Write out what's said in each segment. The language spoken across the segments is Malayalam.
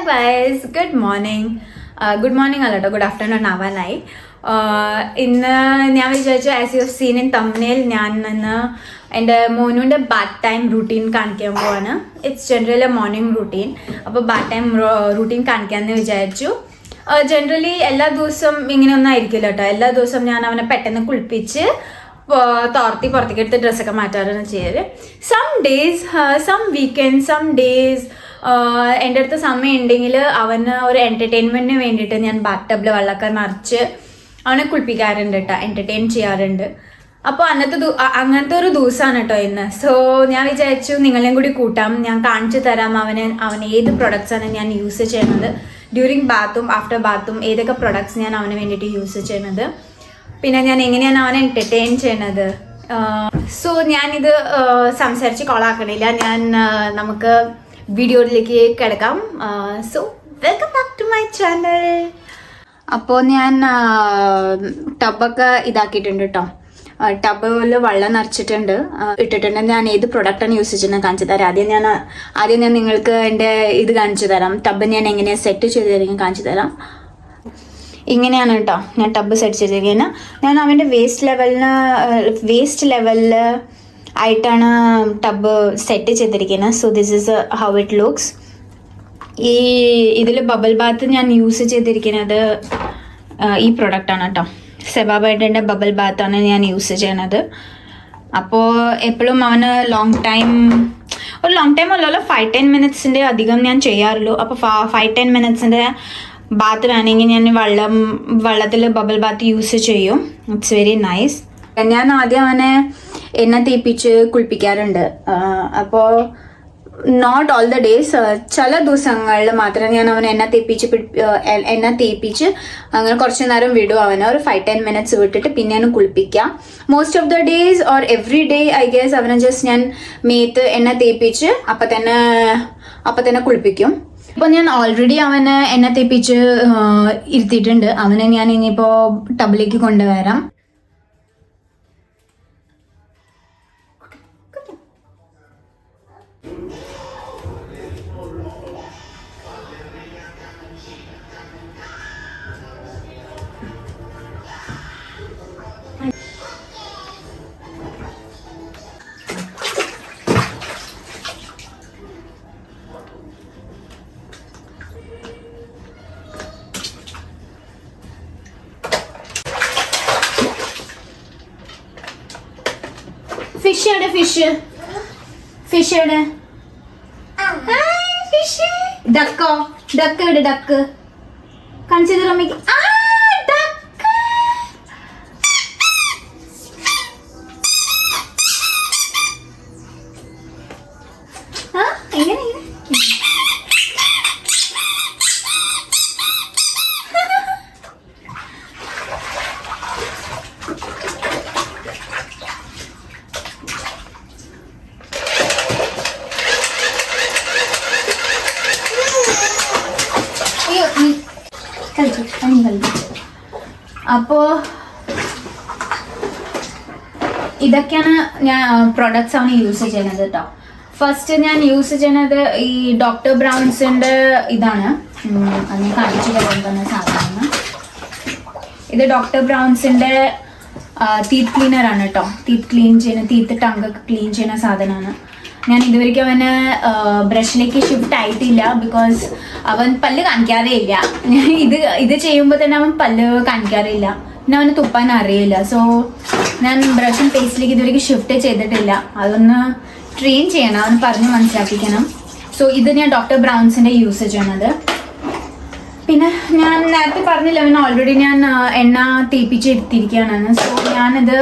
guys, good morning. Good morning അല്ല കേട്ടോ, ഗുഡ് ആഫ്റ്റർനൂൺ ആവാനായി. ഇന്ന് ഞാൻ വിചാരിച്ചു, as you have seen in thumbnail, ഞാൻ ഇന്ന് എൻ്റെ മോനുവിൻ്റെ ബാത്ത് ടൈം റൂട്ടീൻ കാണിക്കാൻ പോവാണ്. It's generally A morning routine. അപ്പോൾ ബാത്ത് ടൈം റൂട്ടീൻ കാണിക്കാമെന്ന് വിചാരിച്ചു. ജനറലി എല്ലാ ദിവസവും ഇങ്ങനെയൊന്നും ആയിരിക്കില്ല കേട്ടോ. എല്ലാ ദിവസവും ഞാൻ അവനെ പെട്ടെന്ന് കുളിപ്പിച്ച് തോർത്തി പുറത്തേക്ക് എടുത്ത് ഡ്രസ്സൊക്കെ മാറ്റാറാണ് ചെയ്യല്. Some days, some weekend, some days എൻ്റെ അടുത്ത് സമയം ഉണ്ടെങ്കിൽ അവന് ഒരു എൻ്റർടൈൻമെൻറ്റിന് വേണ്ടിയിട്ട് ഞാൻ ബാത്ത് ടബിൽ വെള്ളമൊക്കെ നിറച്ച് അവനെ കുളിപ്പിക്കാറുണ്ട് കേട്ടോ, എൻ്റർടൈൻ ചെയ്യാറുണ്ട്. അപ്പോൾ അങ്ങനത്തെ ഒരു ദിവസമാണ് കേട്ടോ ഇന്ന്. സോ ഞാൻ വിചാരിച്ചു നിങ്ങളെയും കൂടി കൂട്ടാം, ഞാൻ കാണിച്ചു തരാം അവൻ ഏത് പ്രൊഡക്ട്സാണ് ഞാൻ യൂസ് ചെയ്യുന്നത് ഡ്യൂറിങ് ബാത്തും ആഫ്റ്റർ ബാത്തും, ഏതൊക്കെ പ്രൊഡക്ട്സ് ഞാൻ അവന് വേണ്ടിയിട്ട് യൂസ് ചെയ്യുന്നത്, പിന്നെ ഞാൻ എങ്ങനെയാണ് അവനെ എൻ്റർടൈൻ ചെയ്യണത്. സോ ഞാനിത് സംസാരിച്ച് കോളാക്കണില്ല, നമുക്ക് വീഡിയോയിലേക്ക് കിടക്കാം. So welcome back to my channel. അപ്പോൾ ഞാൻ ടബൊക്കെ ഇതാക്കിയിട്ടുണ്ട് കേട്ടോ. ടബിൽ വെള്ളം നിറച്ചിട്ടുണ്ട്, ഇട്ടിട്ടുണ്ട്. ഞാൻ ഏത് പ്രൊഡക്റ്റാണ് യൂസ് ചെയ്യുന്നത് കാണിച്ചു തരാം. ആദ്യം ഞാൻ നിങ്ങൾക്ക് എൻ്റെ ഇത് കാണിച്ചു തരാം. ടബ് ഞാൻ എങ്ങനെയാണ് സെറ്റ് ചെയ്തിരിക്കുന്നത് കാണിച്ചു തരാം. ഇങ്ങനെയാണ് കേട്ടോ ഞാൻ ടബ് സെറ്റ് ചെയ്തിരിക്കുന്നത്. ഞാൻ അവൻ്റെ വേസ്റ്റ് ലെവലിൽ ആയിട്ടാണ് ടബ് സെറ്റ് ചെയ്തിരിക്കുന്നത്. So this is how it looks. ഇതിൽ ബബിൾ ബാത്ത് ഞാൻ യൂസ് ചെയ്തിരിക്കുന്നത് ഈ പ്രൊഡക്റ്റാണ് കേട്ടോ. സെബാബൈഡിൻ്റെ ബബിൾ ബാത്താണ് ഞാൻ യൂസ് ചെയ്യണത്. അപ്പോൾ എപ്പോഴും അവന് ലോങ് ടൈം അല്ലല്ലോ, 5-10 മിനിറ്റ്സിൻ്റെ അധികം ഞാൻ ചെയ്യാറുള്ളൂ. അപ്പോൾ 5-10 മിനിറ്റ്സിൻ്റെ ബാത്ത് വേണമെങ്കിൽ ഞാൻ വെള്ളത്തിൽ ബബിൾ ബാത്ത് യൂസ് ചെയ്യും. It's very nice. ഞാൻ ആദ്യം അവനെ എണ്ണ തേപ്പിച്ച് കുളിപ്പിക്കാറുണ്ട്. അപ്പോൾ നോട്ട് ഓൾ ദ ഡേയ്സ്, ചില ദിവസങ്ങളിൽ മാത്രം ഞാൻ അവനെ എണ്ണ തേപ്പിച്ച് അങ്ങനെ കുറച്ച് നേരം വിടും. അവനെ ഒരു 5-10 മിനിറ്റ്സ് വിട്ടിട്ട് പിന്നെയാണ് കുളിപ്പിക്കാം. Most of the days or every day I guess അവനെ ജസ്റ്റ് ഞാൻ മേത്ത് എണ്ണ തേപ്പിച്ച് അപ്പം തന്നെ കുളിപ്പിക്കും. ഇപ്പോൾ ഞാൻ ഓൾറെഡി അവനെ എണ്ണ തേപ്പിച്ച് ഇരുത്തിയിട്ടുണ്ട്. അവനെ ഞാൻ ഇനിയിപ്പോൾ ടബിലേക്ക് കൊണ്ടുവരാം. ഫിഷ് എവിടെ? ഫിഷ് എവിടെ? ഡക്ക് എവിടെ? ഡക്ക് കാണിച്ചു തരാം അമ്മയ്ക്ക്. എങ്ങനെ അപ്പോൾ ഇതൊക്കെയാണ് ഞാൻ പ്രൊഡക്ട്സ് ആണ് യൂസ് ചെയ്യുന്നത് കേട്ടോ. ഫസ്റ്റ് ഞാൻ യൂസ് ചെയ്യുന്നത് ഈ ഡോക്ടർ ബ്രൗൺസിൻ്റെ ഇതാണ്. അത് ഞാൻ കാണിച്ചു തരുന്ന സാധനമാണ്. ഇത് ഡോക്ടർ ബ്രൗൺസിൻ്റെ ടീത്ത് ക്ലീനറാണ് കേട്ടോ. ടീത്ത് ടങ്കൊക്കെ ക്ലീൻ ചെയ്യുന്ന സാധനമാണ്. ഞാൻ ഇതുവരെയ്ക്കും അവന് ബ്രഷിലേക്ക് ഷിഫ്റ്റ് ആയിട്ടില്ല, ബിക്കോസ് അവൻ പല്ല് കാണിക്കാറേ ഇല്ല. ഇത് ചെയ്യുമ്പോൾ തന്നെ അവൻ പല്ല് കാണിക്കാറേ ഇല്ല, പിന്നെ അവന് തുപ്പാൻ അറിയില്ല. സോ ഞാൻ ബ്രഷും പേസ്റ്റിലേക്ക് ഇതുവരെയ്ക്ക് ഷിഫ്റ്റ് ചെയ്തിട്ടില്ല. അതൊന്ന് ട്രെയിൻ ചെയ്യണം, അവന് പറഞ്ഞ് മനസ്സിലാക്കിക്കണം. സോ ഇത് ഞാൻ ഡോക്ടർ ബ്രൗൺസിൻ്റെ യൂസ് ചെയ്യണത്. പിന്നെ ഞാൻ നേരത്തെ പറഞ്ഞില്ല, അവന് ഓൾറെഡി ഞാൻ എണ്ണ തേപ്പിച്ച് എടുത്തിരിക്കുകയാണ്. സോ ഞാനിത്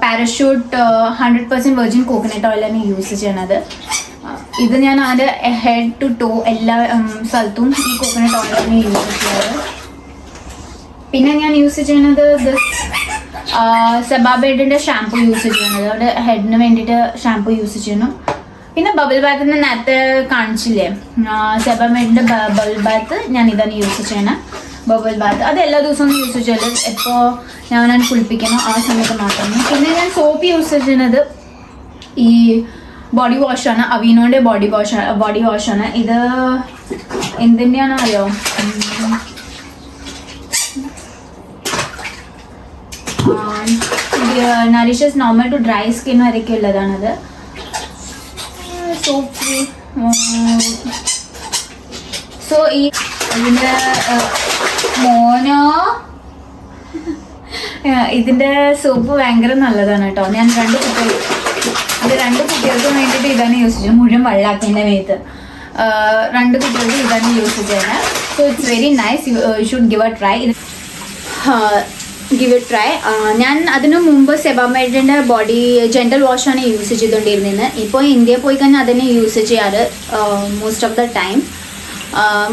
പാരഷൂട്ട് 100% വെർജിൻ കോക്കനട്ട് ഓയിലാണ് യൂസ് ചെയ്യണത്. ഇത് ഞാൻ അതിൻ്റെ ഹെഡ് ടു ടോ എല്ലാ സ്ഥലത്തും ഈ കോക്കനട്ട് ഓയിലാണ് യൂസ് ചെയ്യാറ്. പിന്നെ ഞാൻ യൂസ് ചെയ്യുന്നത് സെബാബൈഡിൻ്റെ ഷാംപൂ യൂസ് ചെയ്യണത്. അവിടെ ഹെഡിന് വേണ്ടിയിട്ട് ഷാംപൂ യൂസ് ചെയ്യണം. പിന്നെ ബബിൾ ബാത്ത് നേരത്തെ കാണിച്ചില്ലേ, സെബാബൈഡിൻ്റെ ബബിൾ ബാത്ത് ഞാൻ ഇതാണ് യൂസ് ചെയ്യണത്. ബബിൾ ബാത്ത് അത് എല്ലാ ദിവസവും യൂസ് ചെയ്യല്. എപ്പോൾ ഞാൻ കുളിപ്പിക്കണം ആ സമയത്ത് മാത്രമേ. പിന്നെ ഞാൻ സോപ്പ് യൂസ് ചെയ്യുന്നത് ഈ ബോഡി വാഷാണ്, അവീനോൻ്റെ ബോഡി വാഷാണ്. ഇത് എന്തിൻ്റെയാണ് അറിയോ, nourishes normal to dry skin വരെയൊക്കെ ഉള്ളതാണത്. സോ ഈ ഇതിൻ്റെ ഇതിൻ്റെ സോപ്പ് ഭയങ്കര നല്ലതാണ് കേട്ടോ. ഞാൻ രണ്ട് കുട്ടികൾക്കും വേണ്ടിയിട്ട് ഇതാണ് യൂസ് ചെയ്തത്. മുഴുവൻ വെള്ളാക്കിൻ്റെ മേത്ത് രണ്ട് കുട്ടികൾക്ക് ഇതാണ് യൂസ് ചെയ്തത്. So it's very nice, you should give it try. ഞാൻ അതിനു മുമ്പ് സെബാമെഡിൻ്റെ ബോഡി ജെൻറ്റൽ വാഷാണ് യൂസ് ചെയ്തുകൊണ്ടിരുന്നത്. ഇപ്പോൾ ഇന്ത്യയിൽ പോയി കഴിഞ്ഞാൽ അതിനെ യൂസ് ചെയ്യാറ് most of the time.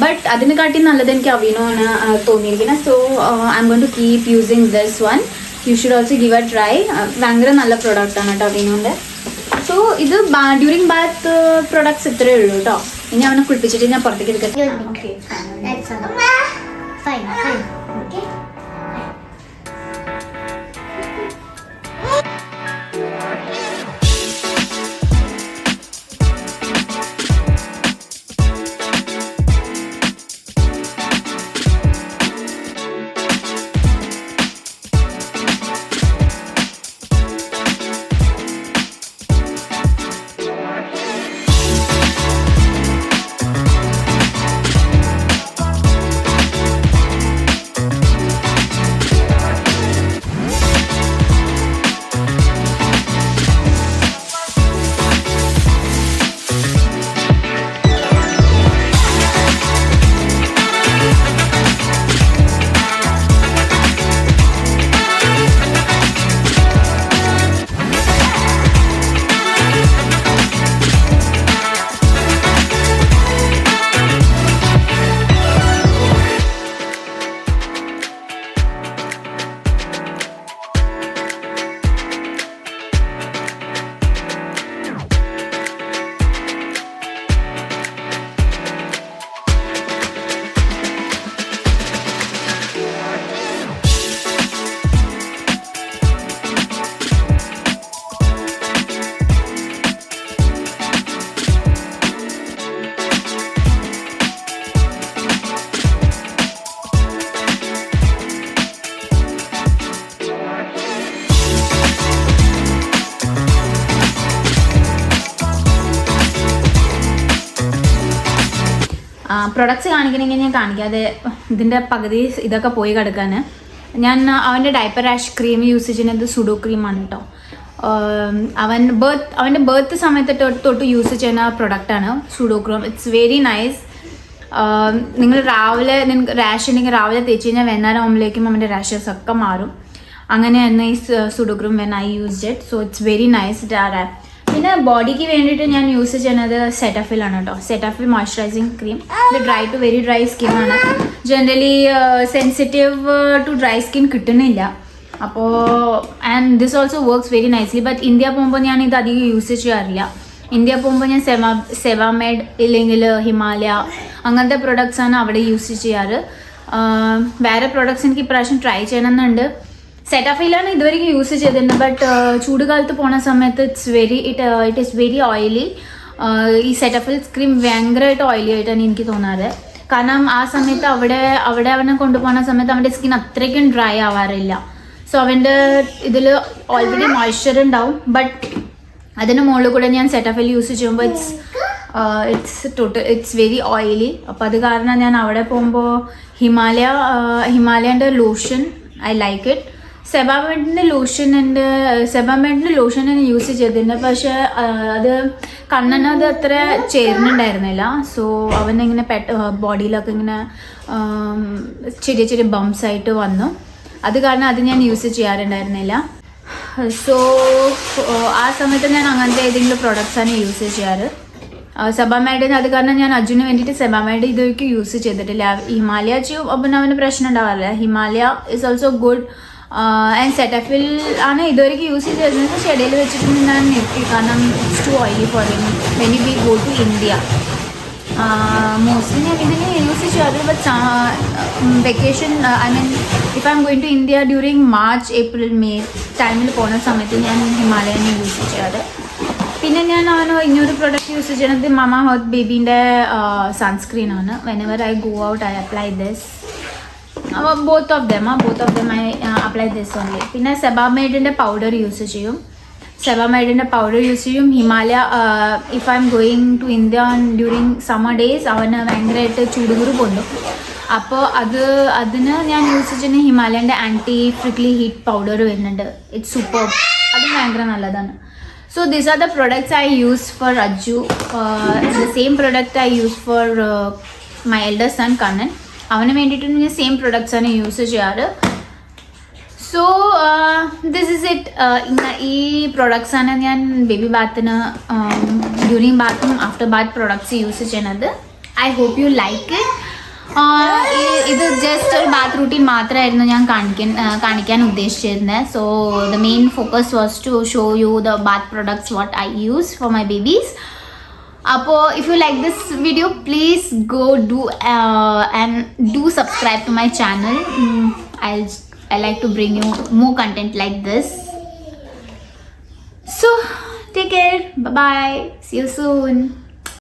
But അതിനെക്കാട്ടി നല്ലത് എനിക്ക് അവീനോ ആണ് തോന്നിയിരിക്കുന്നത്. So I'm going to keep using this one. You should also give a try. ഭയങ്കര നല്ല പ്രോഡക്റ്റാണ് കേട്ടോ അവീനോൻ്റെ. സോ ഇത് ഡ്യൂറിങ് ബാത്ത് പ്രൊഡക്ട്സ് ഇത്രയേ ഉള്ളൂ കേട്ടോ. ഇനി അവനെ കുളിപ്പിച്ചിട്ട് ഞാൻ പുറത്തേക്ക് എടുക്കാം. ഓക്കെ, പ്രൊഡക്ട്സ് കാണിക്കണമെങ്കിൽ ഞാൻ കാണിക്കാതെ ഇതിൻ്റെ പകുതി ഇതൊക്കെ പോയി കിടക്കാൻ. ഞാൻ അവൻ്റെ ഡയപ്പർ റാഷ് ക്രീം യൂസ് ചെയ്യുന്നത് സുഡോ ക്രീമാണ് കേട്ടോ. അവൻ്റെ ബർത്ത് സമയത്ത് തൊട്ട് യൂസ് ചെയ്യുന്ന പ്രൊഡക്റ്റാണ് sudo cream. It's very nice. നിങ്ങൾ നിങ്ങൾക്ക് റാഷ് ഉണ്ടെങ്കിൽ രാവിലെ തേച്ച് കഴിഞ്ഞാൽ വൈകുന്നേരമാകുമ്പോഴേക്കും അവൻ്റെ റാഷസ് ഒക്കെ മാറും. അങ്ങനെയാണ് ഈ Sudocrem when I used it. So it's very nice. പിന്നെ ബോഡിക്ക് വേണ്ടിയിട്ട് ഞാൻ യൂസ് ചെയ്യുന്നത് സെറ്റാഫിലാണ് കേട്ടോ. Cetaphil moisturising cream. ഇത് ഡ്രൈ ടു വെരി ഡ്രൈ സ്കിന്നാണ്. Generally sensitive to dry skin കിട്ടുന്നില്ല. അപ്പോൾ and this also works very nicely. But India പോകുമ്പോൾ ഞാൻ ഇത് അധികം യൂസ് ചെയ്യാറില്ല. ഇന്ത്യ പോകുമ്പോൾ ഞാൻ സെവാമെഡ് ഇല്ലെങ്കിൽ ഹിമാലയ അങ്ങനത്തെ പ്രൊഡക്ട്സാണ് അവിടെ യൂസ് ചെയ്യാറ്. വേറെ പ്രൊഡക്ട്സ് എനിക്ക് ഇപ്രാവശ്യം ട്രൈ ചെയ്യണമെന്നുണ്ട്. സെറ്റാഫിലാണ് ഇതുവരെയും യൂസ് ചെയ്തിട്ടുണ്ട്. ബട്ട് ചൂട് കാലത്ത് പോണ സമയത്ത് ഇറ്റ് ഈസ് വെരി ഓയിലി. ഈ സെറ്റാഫിൽ ക്രീം ഭയങ്കരമായിട്ട് ഓയിലി ആയിട്ടാണ് എനിക്ക് തോന്നാറ്. കാരണം ആ സമയത്ത് അവിടെ അവനെ കൊണ്ടുപോകുന്ന സമയത്ത് അവൻ്റെ സ്കിൻ അത്രയ്ക്കും ഡ്രൈ ആവാറില്ല. സോ അവൻ്റെ ഇതിൽ ഓൾറെഡി മോയ്സ്ചർ ഉണ്ടാവും. ബട്ട് അതിന് മുകളിൽ കൂടെ ഞാൻ സെറ്റാഫിൽ യൂസ് ചെയ്യുമ്പോൾ ഇറ്റ്സ് വെരി ഓയിലി. അപ്പോൾ അത് കാരണം ഞാൻ അവിടെ പോകുമ്പോൾ ഹിമാലയൻ്റെ ലോഷൻ ഐ ലൈക്ക് ഇറ്റ്. സെബാമെഡിൻ്റെ ലോഷൻ ഞാൻ യൂസ് ചെയ്തിട്ടുണ്ട്. പക്ഷേ അത് കണ്ണനത് അത്ര ചേരുന്നുണ്ടായിരുന്നില്ല. സോ അവനിങ്ങനെ ബോഡിയിലൊക്കെ ഇങ്ങനെ ചെറിയ ചെറിയ ബംസ് ആയിട്ട് വന്നു. അത് കാരണം അത് ഞാൻ യൂസ് ചെയ്യാറുണ്ടായിരുന്നില്ല. സോ ആ സമയത്ത് ഞാൻ അങ്ങനത്തെ ഏതെങ്കിലും പ്രൊഡക്ട്സാണ് യൂസ് ചെയ്യാറ്. സെബാമെഡിന് അത് കാരണം ഞാൻ അർജുന് വേണ്ടിയിട്ട് സെബാമെഡ് ഇതൊക്കെ യൂസ് ചെയ്തിട്ടില്ല. ഹിമാലയ അപ്പം അവന് പ്രശ്നം ഉണ്ടാവാറില്ല. Himalaya is also good. And സെറ്റാഫിൽ ആണ് ഇതുവരെയ്ക്ക് യൂസ് ചെയ്തിരുന്നത്. പക്ഷേ ഇടയിൽ വെച്ചിട്ട് ഞാൻ നിർത്തി. കാരണം it's too oily for when we go to India. Mostly ഞാൻ ഇതിനെ യൂസ് ചെയ്യാറ്. But vacation I mean if I'm going to India during March April May ടൈമിൽ പോകുന്ന സമയത്ത് ഞാൻ ഹിമാലയനെ യൂസ് ചെയ്യാറ്. പിന്നെ ഞാൻ ഇങ്ങനൊരു പ്രൊഡക്റ്റ് യൂസ് ചെയ്യുന്നത് മമ ഹെർത്ത് ബേബീൻ്റെ സൺസ്ക്രീനാണ്. Whenever I go out I apply this. Both of them I apply this only. പിന്നെ സെബാമേഡിൻ്റെ പൗഡർ യൂസ് ചെയ്യും. Himalaya if I'm going to India during summer days അവന് ഭയങ്കരമായിട്ട് ചൂടുകുരു പൊന്തും. അപ്പോൾ അതിന് ഞാൻ യൂസ് ചെയ്യുന്ന ഹിമാലയൻ്റെ ആൻറ്റി ഫ്രിക്ലി ഹീറ്റ് പൗഡർ വരുന്നുണ്ട്. It's super. അതും ഭയങ്കര നല്ലതാണ്. So these are the products I use for Ajju. The same product I use for my elder son Kannan. അവന് വേണ്ടിയിട്ടും ഞാൻ സെയിം പ്രൊഡക്ട്സാണ് യൂസ് ചെയ്യാറ്. So this is it. ഈ പ്രൊഡക്ട്സാണ് ഞാൻ ബേബി ബാത്തിന് ഡ്യൂറിങ് ബാത്തും ആഫ്റ്റർ ബാത്ത് പ്രൊഡക്ട്സ് യൂസ് ചെയ്യണത്. I hope you like it. ഇത് ജസ്റ്റ് ഒരു ബാത്ത് റൂട്ടീൻ മാത്രമായിരുന്നു ഞാൻ കാണിക്കാൻ ഉദ്ദേശിച്ചിരുന്നത്. So the main focus was to show you the bath products what I use for my babies. അപ്പോൾ if you like this video please go do subscribe to my channel. I like to bring you more content like this. So take care. Bye bye. See you soon.